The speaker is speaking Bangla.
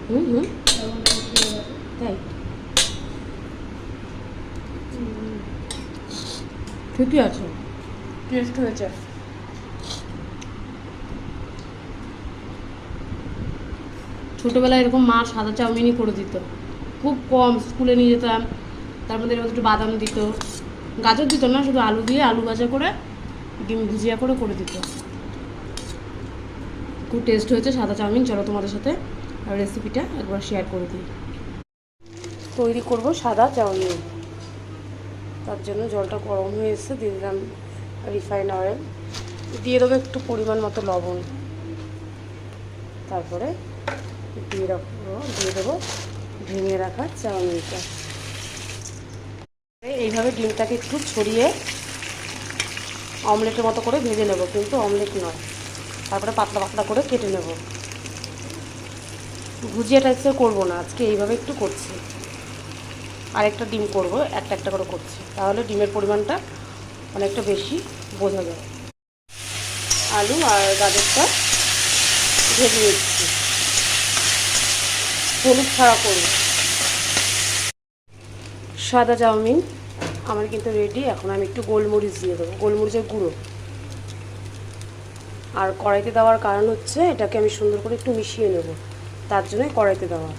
হুম হুম তাই ঠিকই আছে, টেস্ট হয়েছে। ছোটোবেলায় এরকম মা সাদা চাউমিনই করে দিত, খুব কম স্কুলে নিয়ে যেতাম। তার মধ্যে এর মধ্যে একটু বাদাম দিত, গাজর দিত না, শুধু আলু দিয়ে আলু ভাজা করে ডিম ভুজিয়া করে করে দিত। খুব টেস্ট হয়েছে সাদা চাউমিন। চলো তোমাদের সাথে রেসিপিটা একবার শেয়ার করে দিই। তৈরি করব সাদা চাউমিন। তার জন্য জলটা গরম হয়ে এসে দিয়ে দিলাম রিফাইন অয়েল, দিয়ে দেবো একটু পরিমাণ মতো লবণ, তারপরে দিয়ে দেবো ভেঙে রাখা চাউমিনটা। এইভাবে ডিমটাকে একটু ছড়িয়ে অমলেটের মতো করে ভেজে নেব, কিন্তু অমলেট নয়। তারপরে পাতলা পাতলা করে কেটে নেব। ভুজিয়া টাইপসের করবো না আজকে, এইভাবে একটু করছি। আরেকটা ডিম করব, একটা একটা করে করছি, তাহলে ডিমের পরিমাণটা অনেকটা বেশি বোঝা যায়। আলু আর গাজরটা ভেজে নিচ্ছি, হলুদ ছাড়া করব। সাদা চাউমিন আমার কিন্তু রেডি। এখন আমি একটু গোলমরিচ দিয়ে দেবো, গোলমরিচের গুঁড়ো। আর কড়াইতে দেওয়ার কারণ হচ্ছে এটাকে আমি সুন্দর করে একটু মিশিয়ে নেব, তার জন্যই কড়াইতে দেওয়া।